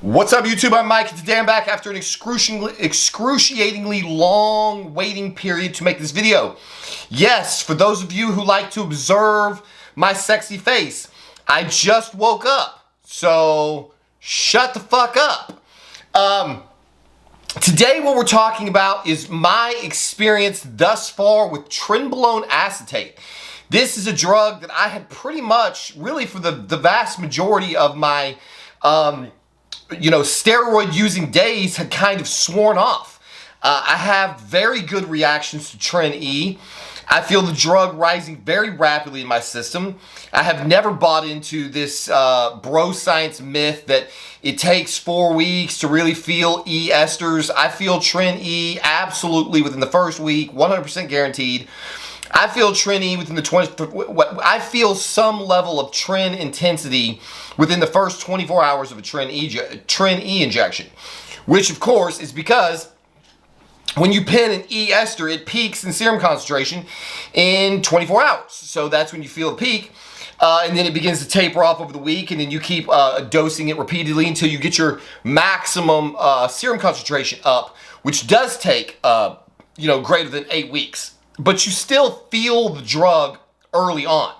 What's up, YouTube? I'm Mike, and today I'm back after an excruciatingly long waiting period to make this video. Yes, for those of you who like to observe my sexy face, I just woke up, so shut the fuck up. Today what we're talking about is my experience thus far with Trenbolone Acetate. This is a drug that I had pretty much, really for the vast majority of my steroid using days had kind of sworn off. I have very good reactions to Tren-E. I feel the drug rising very rapidly in my system. I have never bought into this bro science myth that it takes 4 weeks to really feel E esters. I feel Tren-E absolutely within the first week, 100% guaranteed. I feel Tren-E within the I feel some level of Tren intensity within the first 24 hours of a Tren-E injection, which of course is because when you pin an E ester, it peaks in serum concentration in 24 hours. So that's when you feel the peak, and then it begins to taper off over the week, and then you keep dosing it repeatedly until you get your maximum serum concentration up, which does take greater than 8 weeks. But you still feel the drug early on.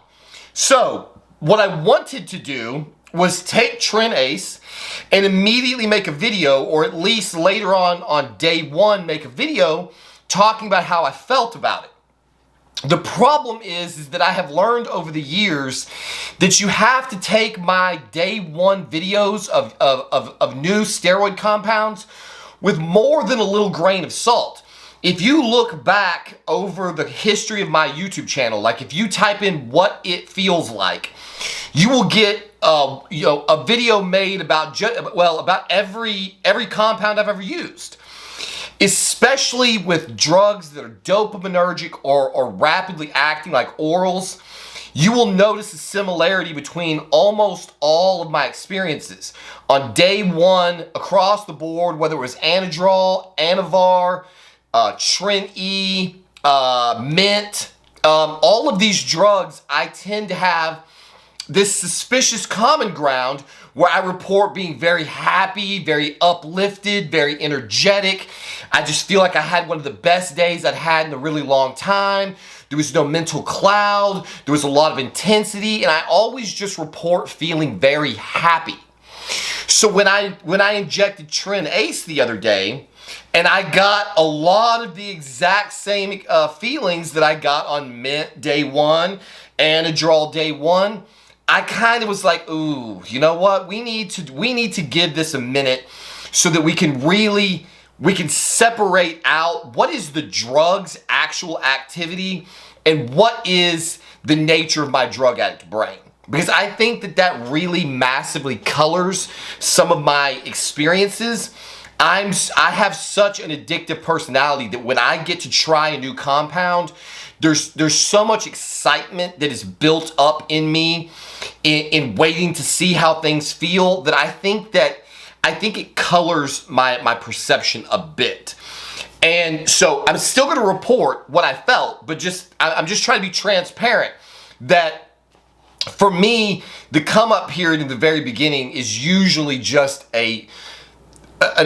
So what I wanted to do was take Tren-Ace and immediately make a video, or at least later on day one, make a video talking about how I felt about it. The problem is that I have learned over the years that you have to take my day one videos of new steroid compounds with more than a little grain of salt. If you look back over the history of my YouTube channel, like if you type in what it feels like, you will get a video made about every compound I've ever used. Especially with drugs that are dopaminergic or rapidly acting like orals, you will notice a similarity between almost all of my experiences. On day one, across the board, whether it was Anadrol, Anavar, Tren-E, Mint, all of these drugs, I tend to have this suspicious common ground where I report being very happy, very uplifted, very energetic. I just feel like I had one of the best days I'd had in a really long time. There was no mental cloud. There was a lot of intensity, and I always just report feeling very happy. So when I injected Tren-Ace the other day, and I got a lot of the exact same feelings that I got on Mint day one, Anadrol day one, I kind of was like, ooh, you know what? We need to give this a minute so that we can separate out what is the drug's actual activity and what is the nature of my drug addict brain. Because I think that really massively colors some of my experiences. I have such an addictive personality that when I get to try a new compound, there's so much excitement that is built up in me in waiting to see how things feel that I think it colors my perception a bit. And so I'm still going to report what I felt, but I'm just trying to be transparent that for me, the come up period in the very beginning is usually just an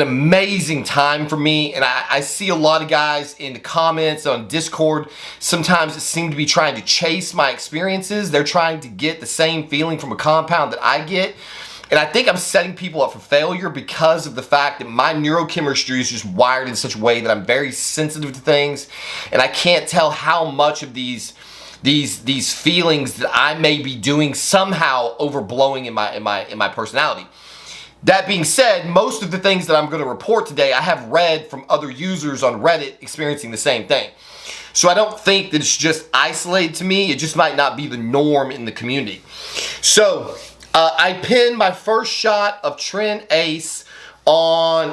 amazing time for me, and I see a lot of guys in the comments on Discord sometimes that seem to be trying to chase my experiences. They're trying to get the same feeling from a compound that I get, and I think I'm setting people up for failure because of the fact that my neurochemistry is just wired in such a way that I'm very sensitive to things, and I can't tell how much of these feelings that I may be doing somehow overblowing in my personality. That being said, most of the things that I'm going to report today, I have read from other users on Reddit experiencing the same thing. So I don't think that it's just isolated to me. It just might not be the norm in the community. So I pinned my first shot of Tren-Ace on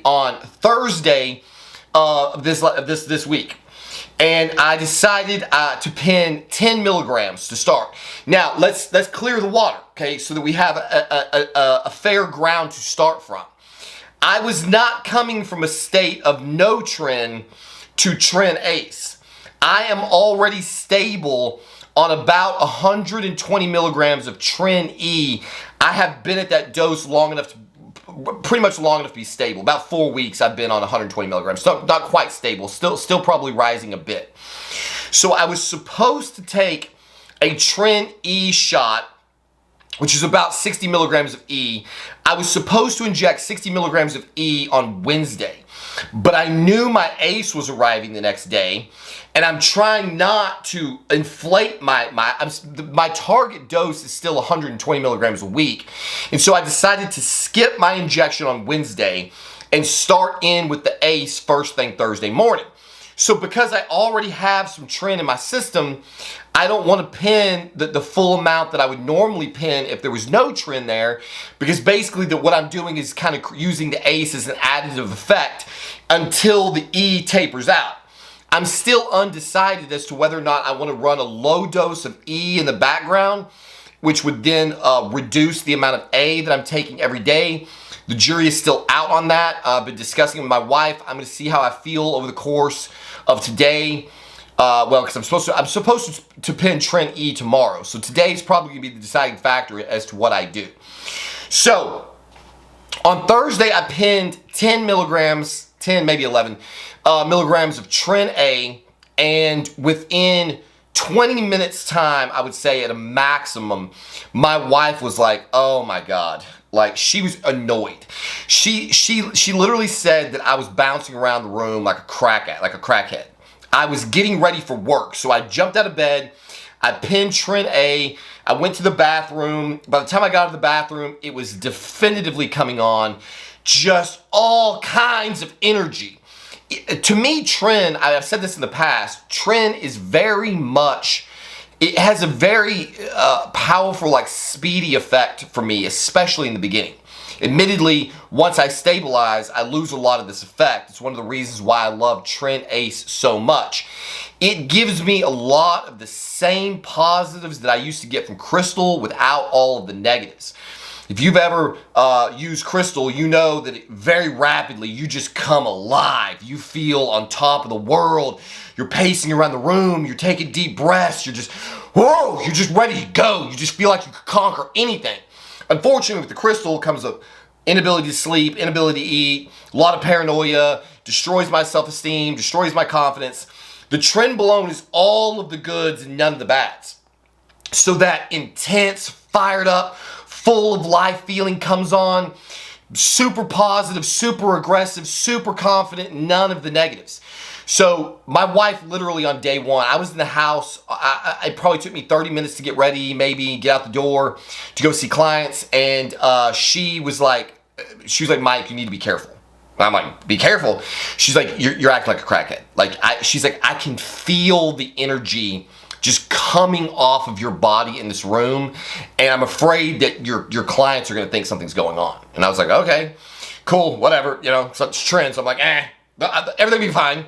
on Thursday of this week. And I decided to pin 10 milligrams to start. Now, let's clear the water, okay, so that we have a fair ground to start from. I was not coming from a state of no Tren to Tren-Ace. I am already stable on about 120 milligrams of Tren E. I have been at that dose long enough pretty much long enough to be stable. About 4 weeks I've been on 120 milligrams. So not quite stable, still probably rising a bit. So I was supposed to take a Tren E shot, which is about 60 milligrams of E. I was supposed to inject 60 milligrams of E on Wednesday, but I knew my ACE was arriving the next day, and I'm trying not to inflate my target dose is still 120 milligrams a week. And so I decided to skip my injection on Wednesday and start in with the ACE first thing Thursday morning. So because I already have some Tren in my system, I don't want to pin the full amount that I would normally pin if there was no Tren there, because basically what I'm doing is kind of using the ACE as an additive effect until the E tapers out. I'm still undecided as to whether or not I want to run a low dose of E in the background, which would then reduce the amount of A that I'm taking every day. The jury is still out on that. I've been discussing it with my wife. I'm going to see how I feel over the course of today. Because I'm supposed to pin Tren E tomorrow. So today is probably going to be the deciding factor as to what I do. So on Thursday, I pinned 10 milligrams, 10, maybe 11 milligrams of Tren A. And within 20 minutes time, I would say at a maximum, my wife was like, oh my God. Like, she was annoyed. She literally said that I was bouncing around the room like a crackhead. I was getting ready for work, so I jumped out of bed. I pinned Tren A. I went to the bathroom. By the time I got out of the bathroom, it was definitively coming on. Just all kinds of energy. To me, Tren, I've said this in the past, Tren is very much, it has a very powerful, like, speedy effect for me, especially in the beginning. Admittedly, once I stabilize, I lose a lot of this effect. It's one of the reasons why I love Tren Ace so much. It gives me a lot of the same positives that I used to get from Crystal without all of the negatives. If you've ever used Crystal, you know that very rapidly you just come alive. You feel on top of the world. You're pacing around the room. You're taking deep breaths. You're just, whoa, you're just ready to go. You just feel like you could conquer anything. Unfortunately, with the Crystal comes an inability to sleep, inability to eat, a lot of paranoia, destroys my self-esteem, destroys my confidence. The Trenbolone is all of the goods and none of the bads. So that intense, fired up, full of life feeling comes on, super positive, super aggressive, super confident, none of the negatives. So my wife literally on day one, I was in the house, it probably took me 30 minutes to get ready, maybe get out the door to go see clients, and she was like, Mike, you need to be careful. I'm like, be careful? She's like, you're acting like a crackhead. She's like, I can feel the energy just coming off of your body in this room, and I'm afraid that your clients are gonna think something's going on. And I was like, okay, cool, whatever, so it's Tren, so I'm like, everything will be fine.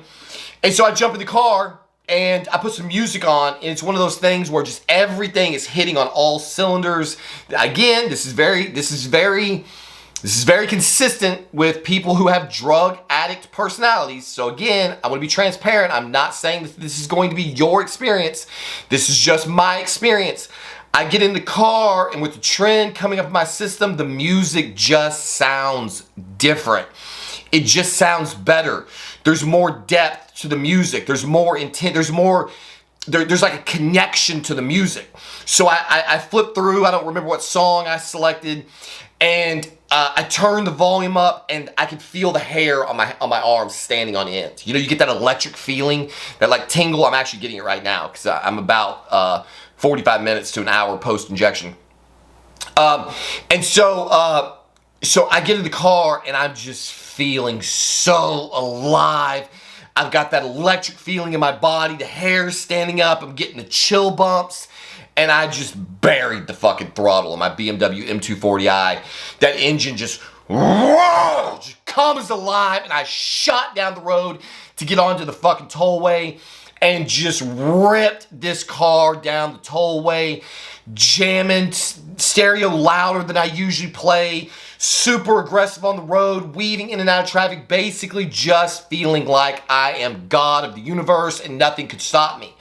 And so I jump in the car and I put some music on, and it's one of those things where just everything is hitting on all cylinders. Again, this is very consistent with people who have drug addict personalities. So again, I want to be transparent. I'm not saying that this is going to be your experience. This is just my experience. I get in the car, and with the Tren coming up in my system, the music just sounds different. It just sounds better. There's more depth to the music. There's more intent. There's like a connection to the music. So I flipped through. I don't remember what song I selected, and I turned the volume up, and I could feel the hair on my arms standing on end. You get that electric feeling, that like tingle. I'm actually getting it right now because I'm about 45 minutes to an hour post injection. And so I get in the car, and I'm just feeling so alive. I've got that electric feeling in my body, the hair's standing up, I'm getting the chill bumps, and I just buried the fucking throttle on my BMW M240i. That engine just comes alive, and I shot down the road to get onto the fucking tollway and just ripped this car down the tollway, jamming stereo louder than I usually play, super aggressive on the road, weaving in and out of traffic, basically just feeling like I am God of the universe and nothing could stop me.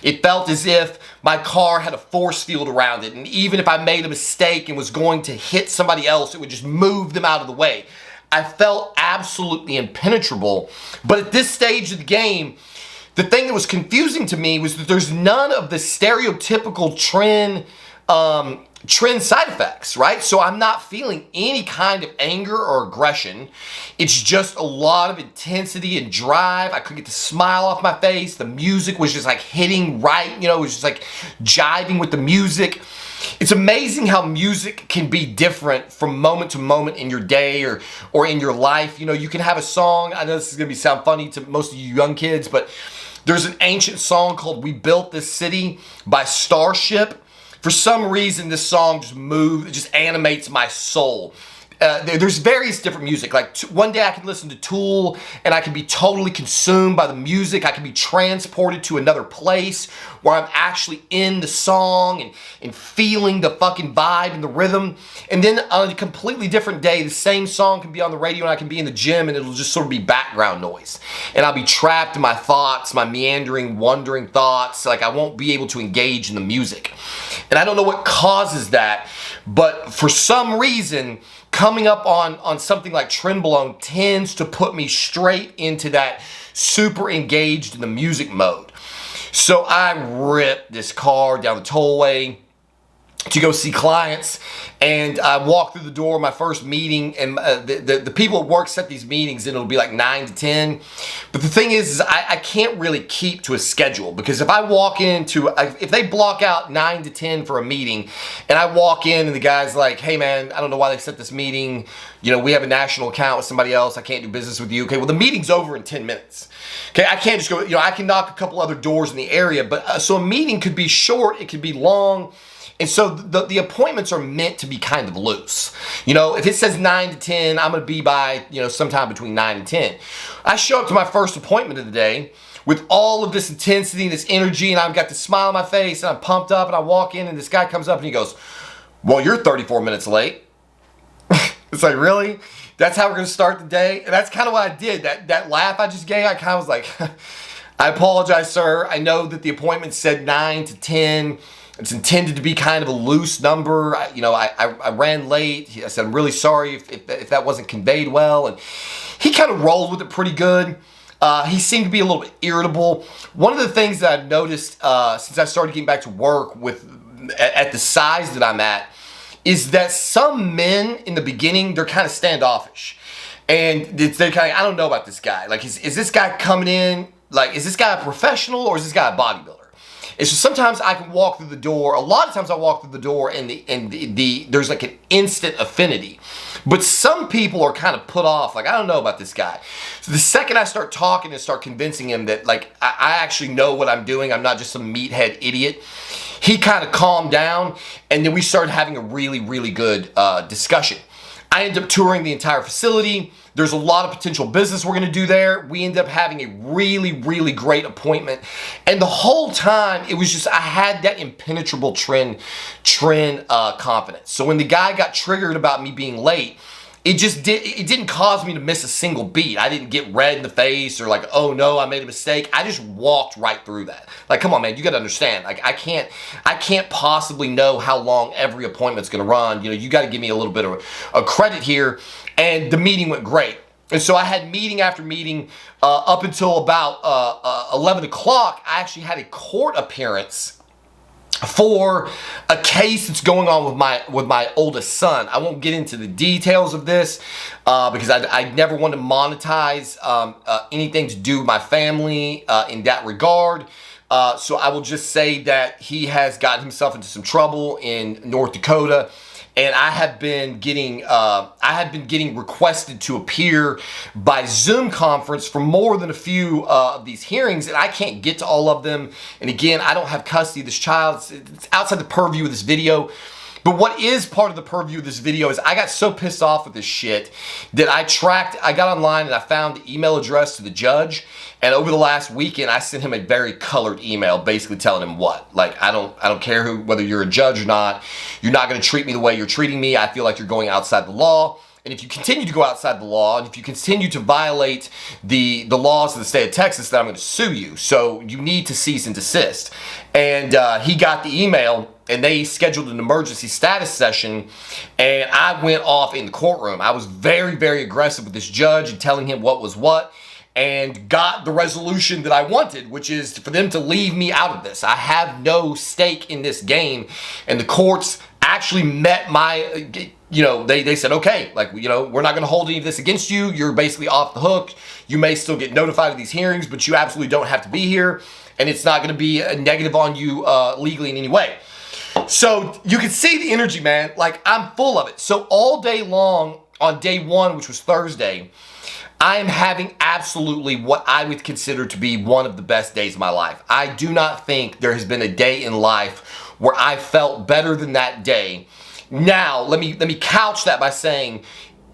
It felt as if my car had a force field around it. And even if I made a mistake and was going to hit somebody else, it would just move them out of the way. I felt absolutely impenetrable. But at this stage of the game, the thing that was confusing to me was that there's none of the stereotypical trend side effects, right? So I'm not feeling any kind of anger or aggression. It's just a lot of intensity and drive. I couldn't get the smile off my face. The music was just like hitting right, it was just like jiving with the music. It's amazing how music can be different from moment to moment in your day or in your life. You can have a song. I know this is going to sound funny to most of you young kids, but there's an ancient song called "We Built This City" by Starship. For some reason, this song it just animates my soul. There's various different music. Like one day I can listen to Tool and I can be totally consumed by the music. I can be transported to another place where I'm actually in the song and feeling the fucking vibe and the rhythm. And then on a completely different day, the same song can be on the radio and I can be in the gym and it'll just sort of be background noise. And I'll be trapped in my thoughts, my meandering, wandering thoughts. Like I won't be able to engage in the music. And I don't know what causes that, but for some reason, coming up on something like Trenbolone tends to put me straight into that super engaged in the music mode. So I ripped this car down the tollway to go see clients, and I walked through the door, my first meeting, and the people at work set these meetings and it'll be like 9 to 10. But the thing is I can't really keep to a schedule, because if I walk if they block out 9 to 10 for a meeting and I walk in and the guy's like, "Hey man, I don't know why they set this meeting. We have a national account with somebody else. I can't do business with you." Okay, well the meeting's over in 10 minutes. Okay, I can't just go, I can knock a couple other doors in the area, but so a meeting could be short, it could be long. And so the appointments are meant to be kind of loose. If it says 9 to 10, I'm going to be by, sometime between 9 and 10. I show up to my first appointment of the day with all of this intensity and this energy, and I've got the smile on my face, and I'm pumped up, and I walk in, and this guy comes up, and he goes, "Well, you're 34 minutes late." It's like, really? That's how we're going to start the day? And that's kind of what I did. That laugh I just gave, I kind of was like, "I apologize, sir. I know that the appointment said 9 to 10. It's intended to be kind of a loose number. I ran late. I said, I'm really sorry if that wasn't conveyed well." And he kind of rolled with it pretty good. He seemed to be a little bit irritable. One of the things that I've noticed since I started getting back to work at the size that I'm at is that some men in the beginning, they're kind of standoffish. And they're kind of, I don't know about this guy. Like, is this guy coming in, like, is this guy a professional or is this guy a bodybuilder? It's just sometimes I can walk through the door. A lot of times I walk through the door and there's like an instant affinity. But some people are kind of put off. Like, I don't know about this guy. So the second I start talking and start convincing him that like I actually know what I'm doing, I'm not just some meathead idiot, he kind of calmed down, and then we started having a really, really good discussion. I ended up touring the entire facility. There's a lot of potential business we're going to do there. We ended up having a really, really great appointment. And the whole time, it was just, I had that impenetrable trend confidence. So when the guy got triggered about me being late, it didn't cause me to miss a single beat. I didn't get red in the face or like, oh no, I made a mistake. I just walked right through that. Like, come on, man, you got to understand. Like, I can't possibly know how long every appointment's going to run. You got to give me a little bit of a credit here. And the meeting went great. And so I had meeting after meeting up until about 11 o'clock. I actually had a court appearance for a case that's going on with my oldest son. I won't get into the details of this because I never want to monetize anything to do with my family in that regard. So I will just say that he has gotten himself into some trouble in North Dakota. And I have been getting requested to appear by Zoom conference for more than a few of these hearings, and I can't get to all of them. And again, I don't have custody of this child. It's outside the purview of this video. But what is part of the purview of this video is I got so pissed off with this shit that I got online and I found the email address to the judge. And over the last weekend, I sent him a very colored email basically telling him what. Like, I don't care whether you're a judge or not. You're not going to treat me the way you're treating me. I feel like you're going outside the law. And if you continue to go outside the law, and if you continue to violate the laws of the state of Texas, then I'm going to sue you. So you need to cease and desist. And he got the email, and they scheduled an emergency status session, and I went off in the courtroom. I was very, very aggressive with this judge and telling him what was what, and got the resolution that I wanted, which is for them to leave me out of this. I have no stake in this game, and the courts actually met my, they said, okay, like, we're not going to hold any of this against you. You're basically off the hook. You may still get notified of these hearings, but you absolutely don't have to be here, and it's not going to be a negative on you legally in any way. So you can see the energy, man. Like, I'm full of it. So all day long on day one, which was Thursday, I am having absolutely what I would consider to be one of the best days of my life. I do not think there has been a day in life where I felt better than that day. Now, let me couch that by saying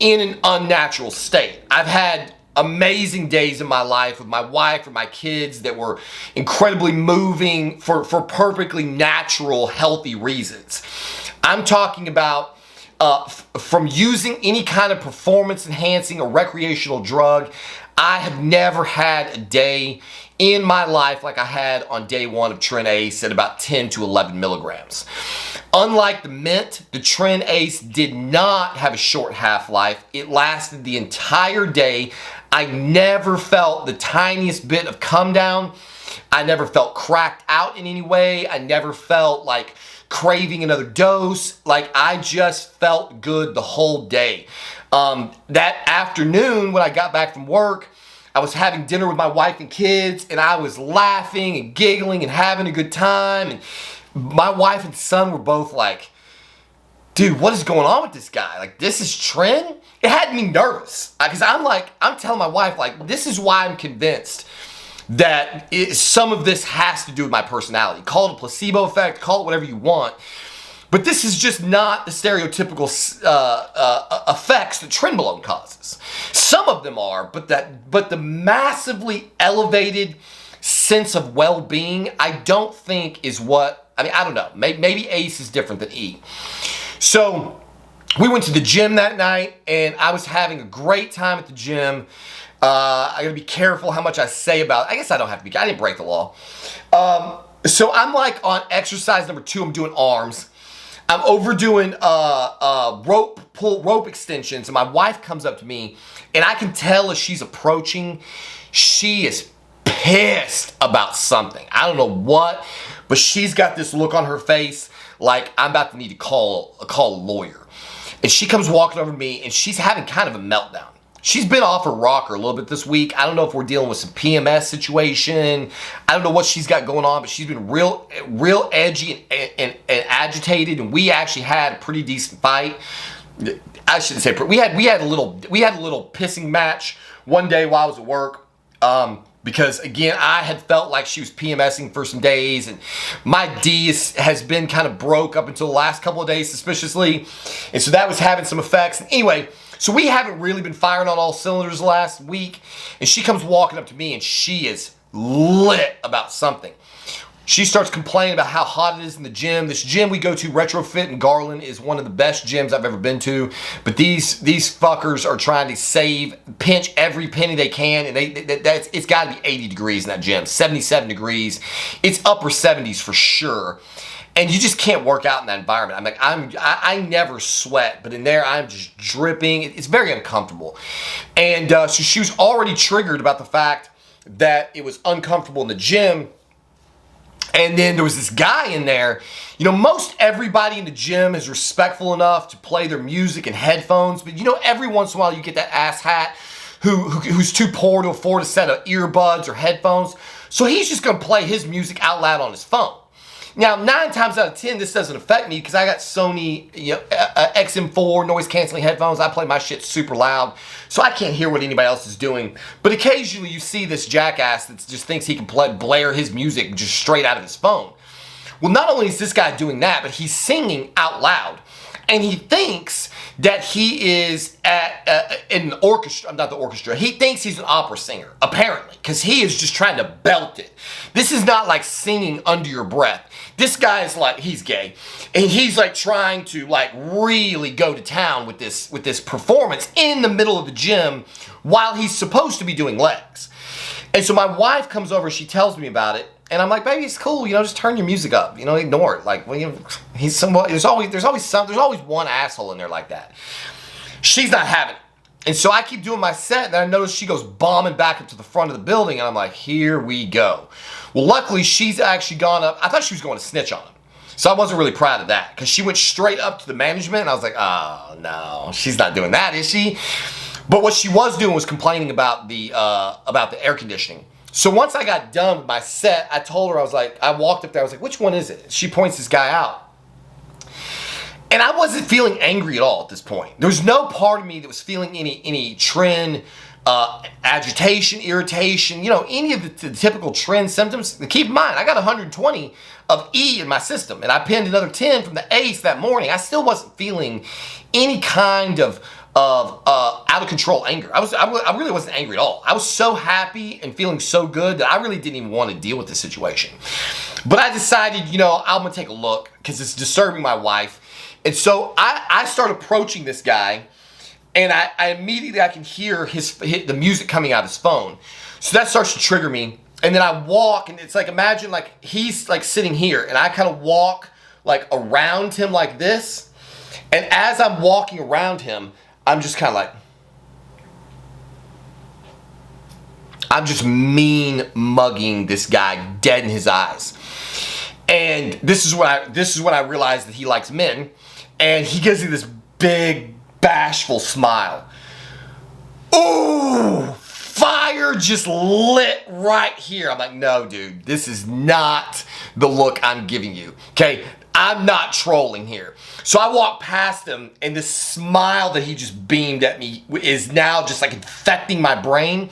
in an unnatural state. I've had amazing days in my life with my wife and my kids that were incredibly moving for perfectly natural, healthy reasons. I'm talking about from using any kind of performance enhancing or recreational drug. I have never had a day in my life like I had on day one of Tren Ace at about 10 to 11 milligrams. Unlike the mint, the Tren Ace did not have a short half-life. It lasted the entire day. I never felt the tiniest bit of come down. I never felt cracked out in any way. I never felt like craving another dose. Like, I just felt good the whole day. That afternoon when I got back from work, I was having dinner with my wife and kids, and I was laughing and giggling and having a good time. And my wife and son were both like, dude, what is going on with this guy? Like, this is Tren? It had me nervous. Because I'm telling my wife, like, this is why I'm convinced that some of this has to do with my personality. Call it a placebo effect, call it whatever you want. But this is just not the stereotypical effects that Trenbolone causes. Some of them are, but the massively elevated sense of well-being, I don't think is what, I don't know. Maybe Ace is different than E. So we went to the gym that night, and I was having a great time at the gym. I gotta be careful how much I say about it. I guess I don't have to be. I didn't break the law. So I'm like on exercise number 2. I'm doing arms. I'm overdoing rope extensions, and my wife comes up to me, and I can tell as she's approaching, she is pissed about something. I don't know what, but she's got this look on her face like I'm about to need to call a lawyer. And she comes walking over to me, and she's having kind of a meltdown. She's been off her rocker a little bit this week. I don't know if we're dealing with some PMS situation. I don't know what she's got going on, but she's been real edgy and agitated. And we actually had a pretty decent fight. I shouldn't say we had a little pissing match one day while I was at work. Because again, I had felt like she was PMSing for some days, and my D has been kind of broke up until the last couple of days, suspiciously, and so that was having some effects. And anyway, so we haven't really been firing on all cylinders last week, and she comes walking up to me, and she is lit about something. She starts complaining about how hot it is in the gym. This gym we go to, Retrofit in Garland, is one of the best gyms I've ever been to. But these fuckers are trying to pinch every penny they can, and it's got to be 80 degrees in that gym, 77 degrees. It's upper 70s for sure. And you just can't work out in that environment. I never sweat, but in there I'm just dripping. It's very uncomfortable. And so she was already triggered about the fact that it was uncomfortable in the gym. And then there was this guy in there. Most everybody in the gym is respectful enough to play their music in headphones, but every once in a while you get that asshat who's too poor to afford a set of earbuds or headphones. So he's just gonna play his music out loud on his phone. Now, 9 times out of 10, this doesn't affect me because I got Sony XM4 noise canceling headphones. I play my shit super loud, so I can't hear what anybody else is doing. But occasionally you see this jackass that just thinks he can blare his music just straight out of his phone. Well, not only is this guy doing that, but he's singing out loud. And he thinks that he is in an orchestra, not the orchestra. He thinks he's an opera singer, apparently, because he is just trying to belt it. This is not like singing under your breath. This guy is like, he's gay, and he's like trying to like really go to town with this performance in the middle of the gym while he's supposed to be doing legs. And so my wife comes over, she tells me about it, and I'm like, baby, it's cool, just turn your music up, ignore it. Like, well, he's somewhat. There's always one asshole in there like that. She's not having it, and so I keep doing my set, and I notice she goes bombing back up to the front of the building, and I'm like, here we go. Well, luckily she's actually gone up. I thought she was going to snitch on him, so I wasn't really proud of that because she went straight up to the management, and I was like, oh no, she's not doing that, is she? But what she was doing was complaining about the air conditioning. So once I got done with my set, I told her, I walked up there, I was like, which one is it? She points this guy out. And I wasn't feeling angry at all at this point. There was no part of me that was feeling any trend, agitation, irritation, any of the typical trend symptoms. Keep in mind, I got 120 of E in my system, and I pinned another 10 from the ACE that morning. I still wasn't feeling any kind of out of control anger. I really wasn't angry at all. I was so happy and feeling so good that I really didn't even want to deal with the situation. But I decided, I'm gonna take a look because it's disturbing my wife. And so I start approaching this guy, and I immediately can hear the music coming out of his phone. So that starts to trigger me. And then I walk, and it's like, imagine like he's like sitting here, and I kind of walk like around him like this. And as I'm walking around him, I'm just kind of like, I'm just mean mugging this guy dead in his eyes. And this is when I realized that he likes men, and he gives me this big bashful smile. Ooh, fire just lit right here. I'm like, no, dude, this is not the look I'm giving you. Okay, I'm not trolling here. So I walk past him, and this smile that he just beamed at me is now just like infecting my brain.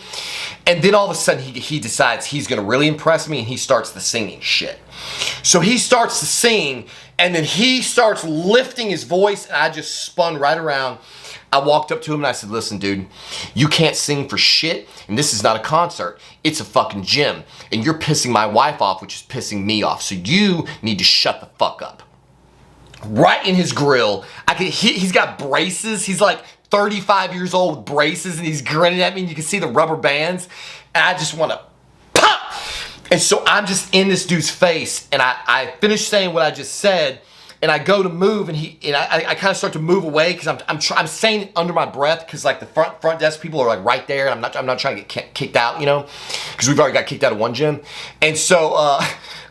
And then all of a sudden he decides he's gonna really impress me, and he starts the singing shit. So he starts to sing, and then he starts lifting his voice, and I just spun right around. I walked up to him and I said, listen, dude, you can't sing for shit, and this is not a concert. It's a fucking gym, and you're pissing my wife off, which is pissing me off. So you need to shut the fuck up. Right in his grill. He's got braces. He's like 35 years old with braces, and he's grinning at me, and you can see the rubber bands. And I just want to pop. And so I'm just in this dude's face, and I finish saying what I just said, and I go to move, and I kind of start to move away because I'm saying it under my breath because like the front desk people are like right there, and I'm not trying to get kicked out, because we've already got kicked out of one gym, and so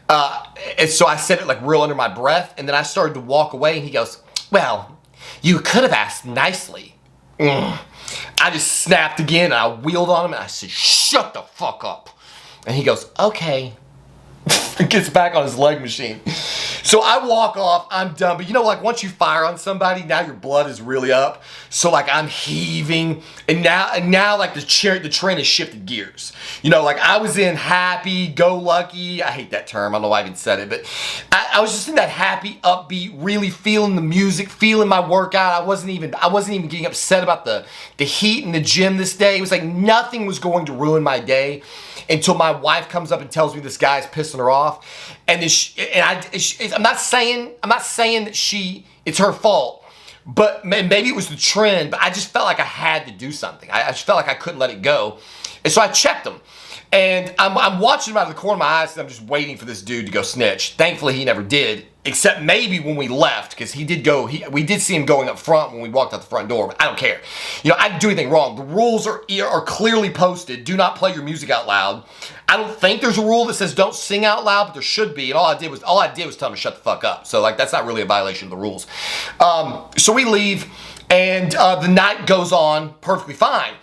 I said it like real under my breath, and then I started to walk away, and he goes, well, you could have asked nicely. I just snapped again, and I wheeled on him, and I said, shut the fuck up. And he goes, okay. And gets back on his leg machine. So I walk off, I'm done. But like once you fire on somebody, now your blood is really up. So like I'm heaving, and now like the train has shifted gears. Like I was in happy, go lucky. I hate that term. I don't know why I even said it, but I was just in that happy, upbeat, really feeling the music, feeling my workout. I wasn't even getting upset about the heat in the gym this day. It was like nothing was going to ruin my day until my wife comes up and tells me this guy's pissing her off. And I'm not saying that it's her fault, but maybe it was the trend, but I just felt like I had to do something. I just felt like I couldn't let it go. And so I checked him. And I'm watching him out of the corner of my eyes, and I'm just waiting for this dude to go snitch. Thankfully, he never did, except maybe when we left, because we did see him going up front when we walked out the front door, but I don't care. I didn't do anything wrong. The rules are clearly posted. Do not play your music out loud. I don't think there's a rule that says don't sing out loud, but there should be. And all I did was tell him to shut the fuck up. So like that's not really a violation of the rules. So we leave, and the night goes on perfectly fine.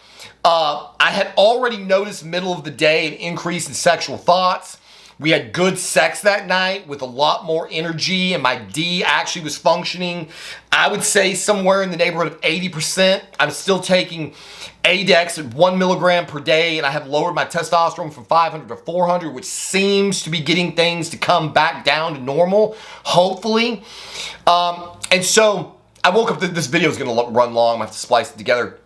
I had already noticed middle of the day an increase in sexual thoughts. We had good sex that night with a lot more energy, and my D actually was functioning, I would say, somewhere in the neighborhood of 80%. I'm still taking ADEX at 1 milligram per day, and I have lowered my testosterone from 500 to 400, which seems to be getting things to come back down to normal, hopefully. And so I woke up, this video is going to run long, I'm going to have to splice it together.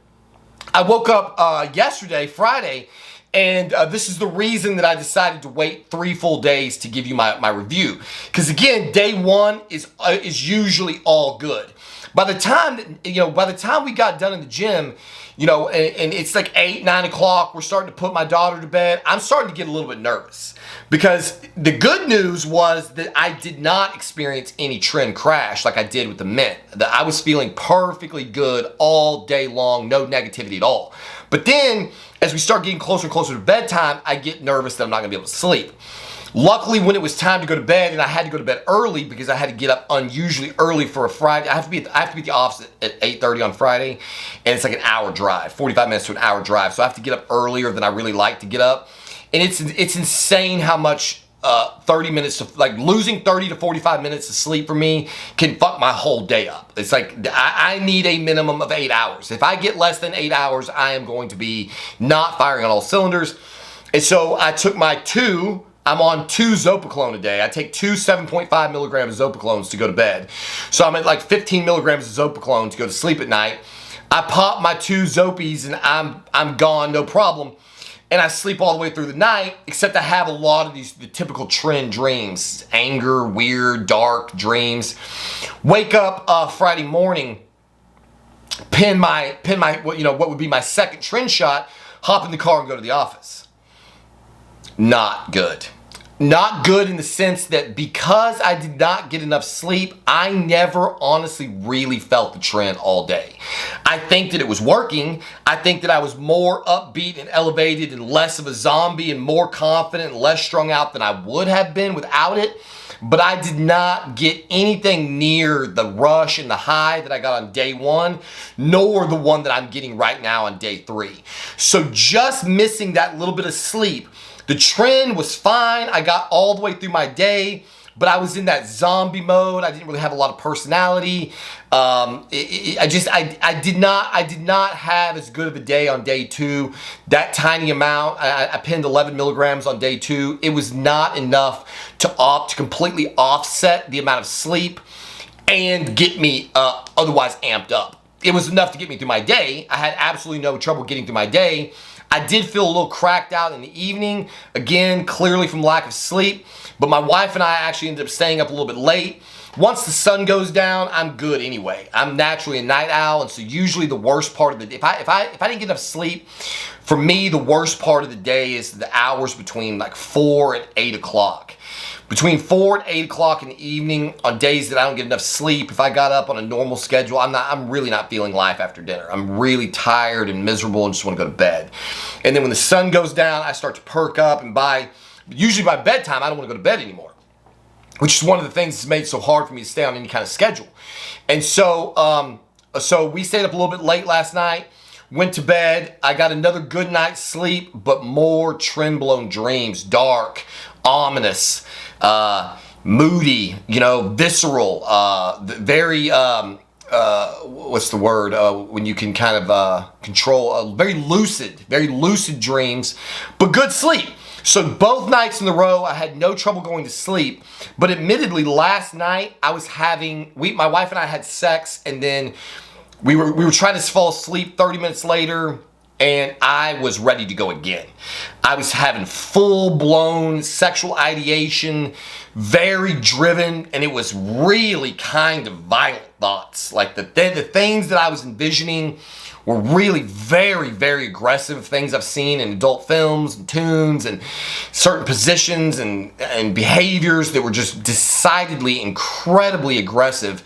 I woke up yesterday, Friday, and this is the reason that I decided to wait 3 full days to give you my review. Because again, day 1 is usually all good. By the time we got done in the gym, and it's like 8, 9 o'clock, we're starting to put my daughter to bed. I'm starting to get a little bit nervous because the good news was that I did not experience any trend crash like I did with the mint. That I was feeling perfectly good all day long, no negativity at all. But then, as we start getting closer and closer to bedtime, I get nervous that I'm not gonna be able to sleep. Luckily, when it was time to go to bed, and I had to go to bed early because I had to get up unusually early for a Friday. I have to be at the office at 8:30 on Friday, and it's like an hour drive, 45 minutes to an hour drive. So I have to get up earlier than I really like to get up. And it's insane how much 30 minutes to, like, losing 30 to 45 minutes of sleep for me can fuck my whole day up. It's like I need a minimum of 8 hours. If I get less than 8 hours, I am going to be not firing on all cylinders. And so I took I'm on 2 Zopiclone a day. I take 2 7.5 milligrams of Zopiclones to go to bed. So I'm at like 15 milligrams of Zopiclone to go to sleep at night. I pop my 2 Zopies and I'm gone, no problem. And I sleep all the way through the night, except I have a lot of the typical trend dreams. Anger, weird, dark dreams. Wake up Friday morning, pin my what would be my second trend shot, hop in the car and go to the office. Not good. Not good in the sense that because I did not get enough sleep, I never honestly really felt the trend all day. I think that it was working. I think that I was more upbeat and elevated and less of a zombie and more confident and less strung out than I would have been without it. But I did not get anything near the rush and the high that I got on day 1, nor the one that I'm getting right now on day 3. So just missing that little bit of sleep, the trend was fine. I got all the way through my day, but I was in that zombie mode. I didn't really have a lot of personality. I did not have as good of a day on day 2. That tiny amount, I pinned 11 milligrams on day 2. It was not enough to completely offset the amount of sleep and get me otherwise amped up. It was enough to get me through my day. I had absolutely no trouble getting through my day. I did feel a little cracked out in the evening, again, clearly from lack of sleep, but my wife and I actually ended up staying up a little bit late. Once the sun goes down, I'm good anyway. I'm naturally a night owl, and so usually the worst part of the day, if I didn't get enough sleep, for me, the worst part of the day is the hours between like 4 and 8 o'clock. Between 4 and 8 o'clock in the evening on days that I don't get enough sleep, if I got up on a normal schedule, I'm really not feeling life after dinner. I'm really tired and miserable and just want to go to bed. And then when the sun goes down, I start to perk up, and usually by bedtime, I don't want to go to bed anymore, which is one of the things that's made it so hard for me to stay on any kind of schedule. And so, so we stayed up a little bit late last night, went to bed. I got another good night's sleep, but more Trenbolone dreams, dark, ominous, moody, visceral, very, what's the word, when you can kind of control, very lucid dreams, but good sleep. So both nights in a row, I had no trouble going to sleep. But admittedly, last night I was my wife and I had sex, and then we were trying to fall asleep 30 minutes later, and I was ready to go again. I was having full-blown sexual ideation, very driven, and it was really kind of violent thoughts. Like the things that I was envisioning were really very, very aggressive things I've seen in adult films and tunes and certain positions and behaviors that were just decidedly incredibly aggressive.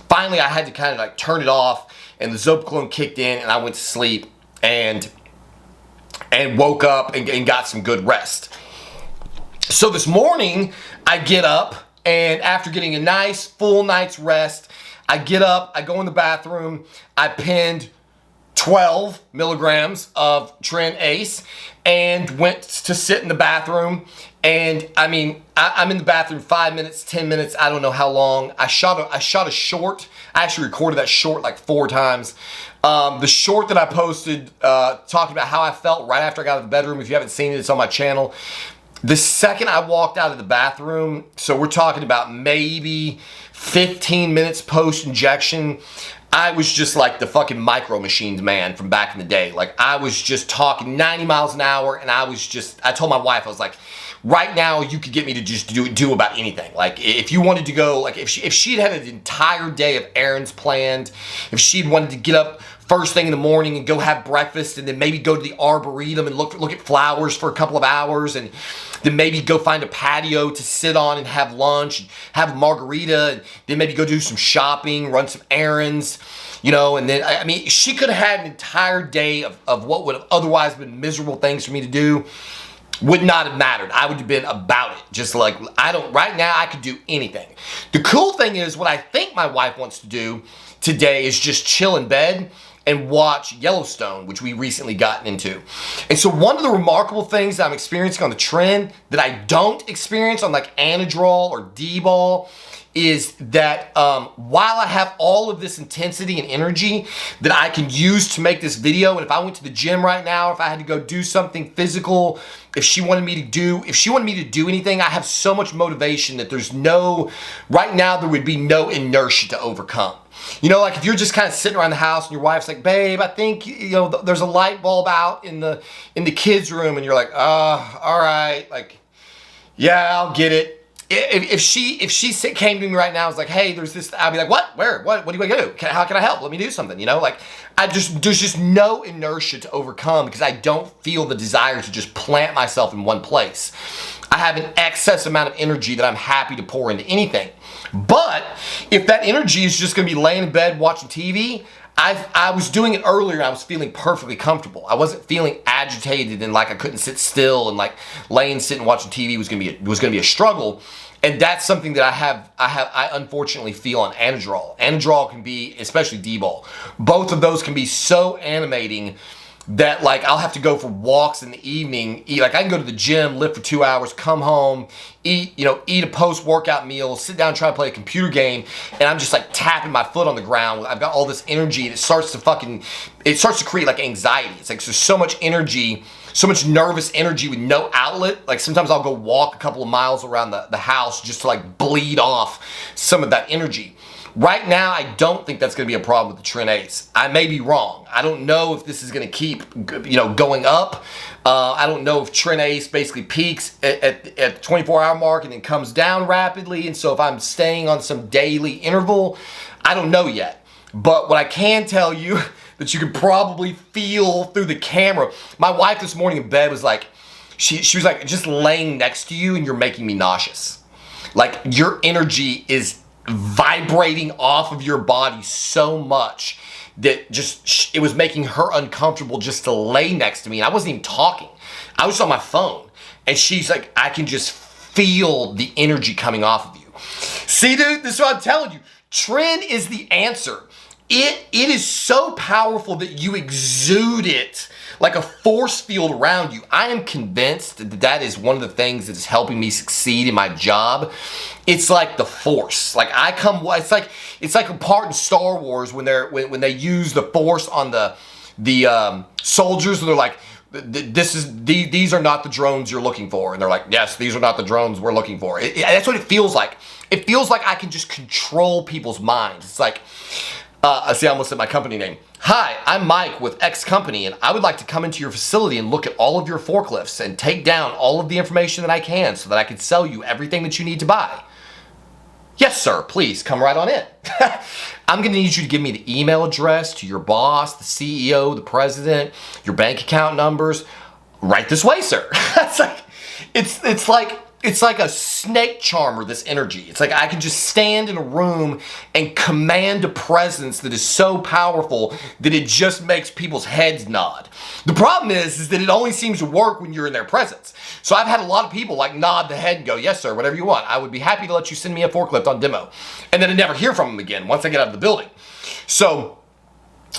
Finally, I had to kind of like turn it off, and the Zopiclone kicked in, and I went to sleep and woke up and got some good rest. So this morning, I get up, and after getting a nice full night's rest, I get up, I go in the bathroom, I pinned 12 milligrams of Tren Ace and went to sit in the bathroom. And I mean, I'm in the bathroom 5 minutes, 10 minutes, I don't know how long. I shot a short. I actually recorded that short like 4 times. The short that I posted talking about how I felt right after I got out of the bedroom. If you haven't seen it, it's on my channel. The second I walked out of the bathroom, so we're talking about maybe 15 minutes post-injection, I was just like the fucking Micro Machines man from back in the day. Like, I was just talking 90 miles an hour, and I told my wife, I was like, right now you could get me to just do about anything. Like, if you wanted to go, like if she'd had an entire day of errands planned, if she'd wanted to get up first thing in the morning and go have breakfast and then maybe go to the Arboretum and look at flowers for a couple of hours and then maybe go find a patio to sit on and have lunch and have a margarita and then maybe go do some shopping, run some errands, you know, and then, I mean, she could have had an entire day of what would have otherwise been miserable things for me to do. Would not have mattered. I would have been about it. Just like, right now I could do anything. The cool thing is, what I think my wife wants to do today is just chill in bed and watch Yellowstone, which we recently gotten into. And so one of the remarkable things that I'm experiencing on the Tren that I don't experience on like Anadrol or D-ball is that while I have all of this intensity and energy that I can use to make this video, and if I went to the gym right now, if I had to go do something physical, if she wanted me to do anything, I have so much motivation that right now there would be no inertia to overcome. You know, like if you're just kind of sitting around the house and your wife's like, babe, I think, you know, there's a light bulb out in the kids' room, and you're like, all right, like, yeah, I'll get it. If she came to me right now and was like, hey, there's this, I'd be like, what? Where? What do you want to do? How can I help? Let me do something, you know? Like, there's just no inertia to overcome because I don't feel the desire to just plant myself in one place. I have an excess amount of energy that I'm happy to pour into anything. But if that energy is just going to be laying in bed watching TV, I was doing it earlier and I was feeling perfectly comfortable. I wasn't feeling agitated and like I couldn't sit still and like sitting watching TV was going to be a struggle. And that's something that I unfortunately feel on Anadrol. Anadrol can be, especially D-ball, both of those can be so animating that like I'll have to go for walks in the evening, like I can go to the gym, lift for 2 hours, come home, eat a post-workout meal, sit down and try to play a computer game, and I'm just like tapping my foot on the ground. I've got all this energy and it starts to create like anxiety. It's like there's so much energy, so much nervous energy with no outlet. Like sometimes I'll go walk a couple of miles around the house just to like bleed off some of that energy. Right now, I don't think that's going to be a problem with the Tren Ace. I may be wrong. I don't know if this is going to keep, going up. I don't know if Tren Ace basically peaks at the 24-hour mark and then comes down rapidly. And so if I'm staying on some daily interval, I don't know yet. But what I can tell you that you can probably feel through the camera. My wife this morning in bed was like, she was like, just laying next to you and you're making me nauseous. Like your energy is vibrating off of your body so much that it was making her uncomfortable just to lay next to me. And I wasn't even talking. I was on my phone. And she's like, I can just feel the energy coming off of you. See, dude, this is what I'm telling you. Tren is the answer. It is so powerful that you exude it like a force field around you. I am convinced that is one of the things that is helping me succeed in my job. It's like the force. Like it's like a part in Star Wars when they use the force on the soldiers, and they're like, these are not the drones you're looking for, and they're like, yes, these are not the drones we're looking for. That's what it feels like. It feels like I can just control people's minds. It's like, see, I almost said my company name. Hi, I'm Mike with X Company, and I would like to come into your facility and look at all of your forklifts and take down all of the information that I can so that I can sell you everything that you need to buy. Yes, sir, please come right on in. I'm going to need you to give me the email address to your boss, the CEO, the president, your bank account numbers. Right this way, sir. It's like a snake charmer, this energy. It's like I can just stand in a room and command a presence that is so powerful that it just makes people's heads nod. The problem is that it only seems to work when you're in their presence. So I've had a lot of people like nod the head and go, yes, sir, whatever you want. I would be happy to let you send me a forklift on demo. And then I never hear from them again once I get out of the building. So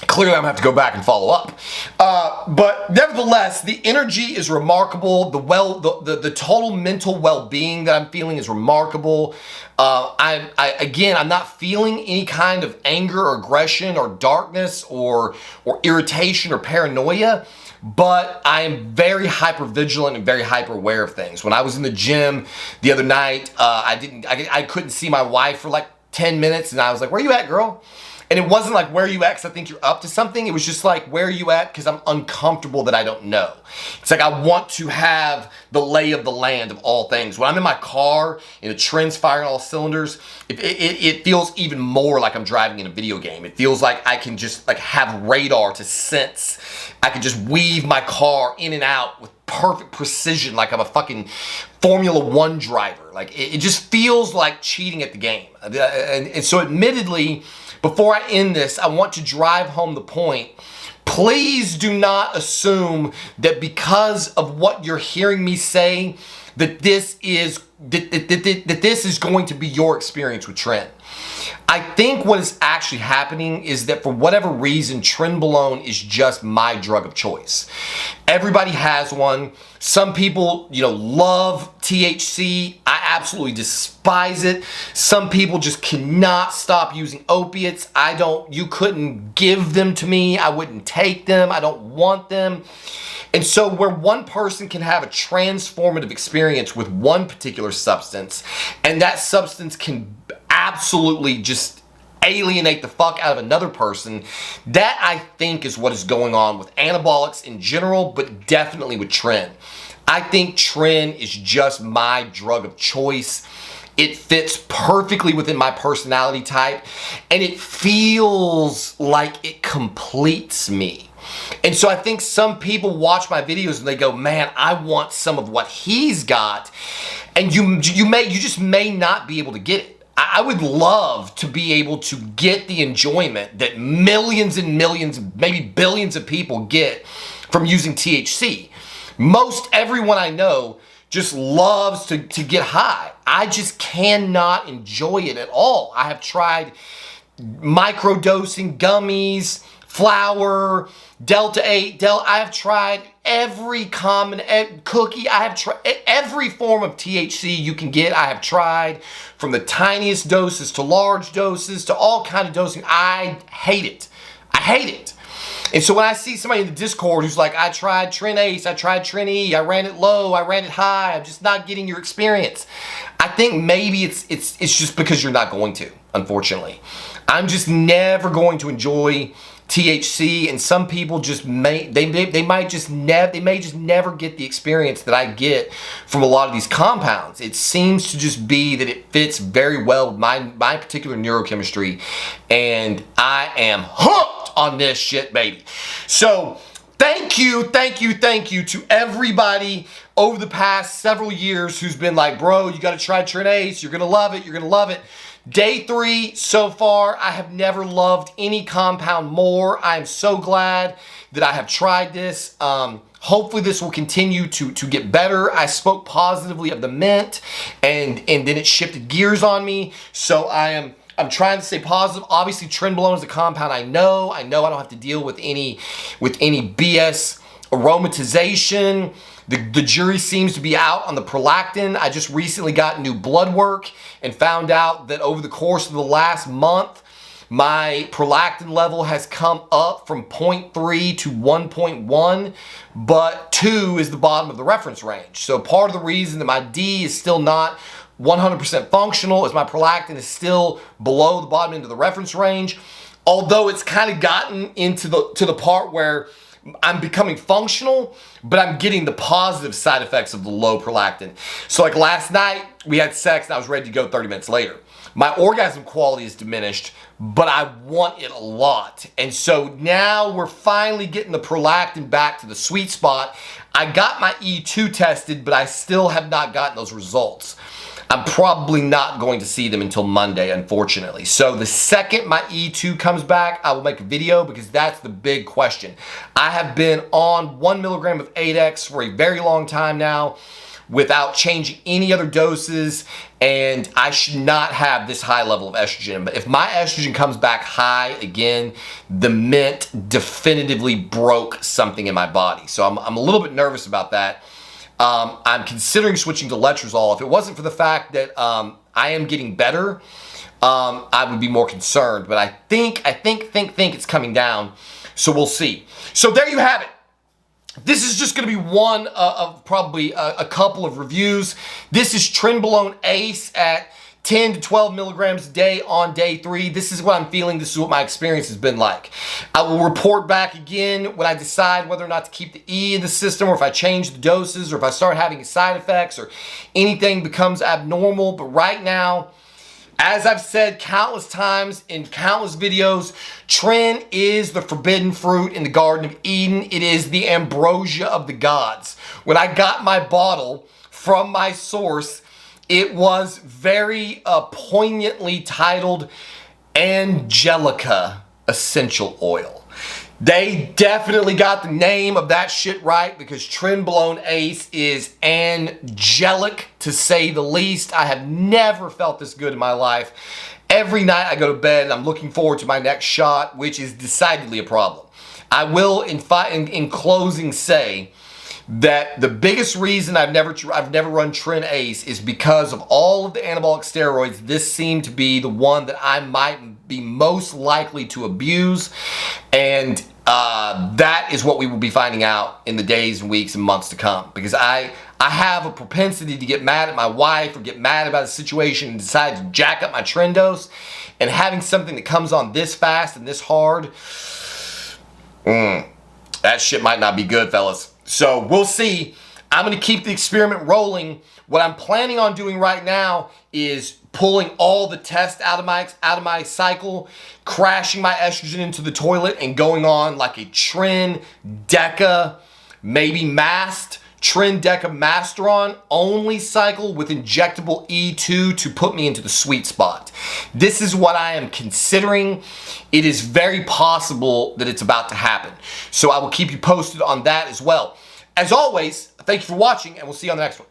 Clearly, I'm gonna have to go back and follow up. But nevertheless, the energy is remarkable. The total mental well-being that I'm feeling is remarkable. I'm not feeling any kind of anger or aggression or darkness or irritation or paranoia. But I am very hyper vigilant and very hyper aware of things. When I was in the gym the other night, I couldn't see my wife for like 10 minutes, and I was like, "Where you at, girl?" And it wasn't like, "Where are you at?" Because I think you're up to something. It was just like, "Where are you at?" Because I'm uncomfortable that I don't know. It's like I want to have the lay of the land of all things. When I'm in my car and the trend's firing all cylinders, it feels even more like I'm driving in a video game. It feels like I can just like have radar to sense. I can just weave my car in and out with perfect precision, like I'm a fucking Formula One driver. Like it just feels like cheating at the game. And so admittedly, before I end this, I want to drive home the point. Please do not assume that because of what you're hearing me say, that this is going to be your experience with Tren. I think what is actually happening is that for whatever reason, Trenbolone is just my drug of choice. Everybody has one. Some people, love THC. I absolutely despise it. Some people just cannot stop using opiates. You couldn't give them to me. I wouldn't take them. I don't want them. And so where one person can have a transformative experience with one particular substance, and that substance can absolutely just alienate the fuck out of another person, that I think is what is going on with anabolics in general, but definitely with Tren. I think Tren is just my drug of choice. It fits perfectly within my personality type, and it feels like it completes me. And so I think some people watch my videos and they go, "Man, I want some of what he's got," and you just may not be able to get it. I would love to be able to get the enjoyment that millions and millions, maybe billions of people get from using THC. Most everyone I know just loves to get high. I just cannot enjoy it at all. I have tried microdosing gummies, flour, Delta 8, I have tried every common cookie. I have tried every form of THC you can get. I have tried from the tiniest doses to large doses to all kind of dosing. I hate it. I hate it. And so when I see somebody in the Discord who's like, "I tried Tren Ace, I tried Tren E, I ran it low, I ran it high, I'm just not getting your experience," I think maybe it's just because you're not going to, unfortunately. I'm just never going to enjoy THC, and some people just may just never get the experience that I get from a lot of these compounds. It seems to just be that it fits very well with my particular neurochemistry, and I am hooked on this shit, baby. So thank you to everybody over the past several years who's been like, "Bro, you gotta try Tren Ace, you're gonna love it, you're gonna love it." Day 3 so far, I have never loved any compound more. I am so glad that I have tried this. Hopefully this will continue to get better. I spoke positively of the mint, and then it shifted gears on me. So I'm trying to stay positive. Obviously, Trenbolone is a compound I know. I don't have to deal with any BS aromatization. The jury seems to be out on the prolactin. I just recently got new blood work and found out that over the course of the last month, my prolactin level has come up from 0.3 to 1.1, but 2 is the bottom of the reference range. So part of the reason that my D is still not 100% functional is my prolactin is still below the bottom end of the reference range, although it's kind of gotten into the part where I'm becoming functional, but I'm getting the positive side effects of the low prolactin. So like last night, we had sex and I was ready to go 30 minutes later. My orgasm quality is diminished, but I want it a lot. And so now we're finally getting the prolactin back to the sweet spot. I got my E2 tested, but I still have not gotten those results. I'm probably not going to see them until Monday, unfortunately. So the second my E2 comes back, I will make a video because that's the big question. I have been on 1 milligram of 8X for a very long time now. without changing any other doses, and I should not have this high level of estrogen. But if my estrogen comes back high again, the mint definitively broke something in my body. So I'm a little bit nervous about that. I'm considering switching to letrozole. If it wasn't for the fact that I am getting better, I would be more concerned. But I think it's coming down. So we'll see. So there you have it. This is just going to be one of probably a couple of reviews. This is Trenbolone Ace at 10 to 12 milligrams a day on day 3. This is what I'm feeling. This is what my experience has been like. I will report back again when I decide whether or not to keep the E in the system, or if I change the doses, or if I start having side effects, or anything becomes abnormal. But right now, as I've said countless times in countless videos, Tren is the forbidden fruit in the Garden of Eden. It is the ambrosia of the gods. When I got my bottle from my source, it was very poignantly titled Angelica Essential Oil. They definitely got the name of that shit right, because Trenbolone Ace is angelic, to say the least. I have never felt this good in my life. Every night I go to bed and I'm looking forward to my next shot, which is decidedly a problem. I will, in closing, say that the biggest reason I've never run Tren Ace is because of all of the anabolic steroids. This seemed to be the one that I might be most likely to abuse, and that is what we will be finding out in the days and weeks and months to come, because I have a propensity to get mad at my wife or get mad about a situation and decide to jack up my Tren dose, and having something that comes on this fast and this hard, that shit might not be good, fellas. So we'll see. I'm going to keep the experiment rolling. What I'm planning on doing right now is pulling all the test out of my cycle, crashing my estrogen into the toilet, and going on like a Tren Deca, maybe masked Tren Deca Masteron only cycle with injectable E2 to put me into the sweet spot. This is what I am considering. It is very possible that it's about to happen. So I will keep you posted on that as well. As always, thank you for watching, and we'll see you on the next one.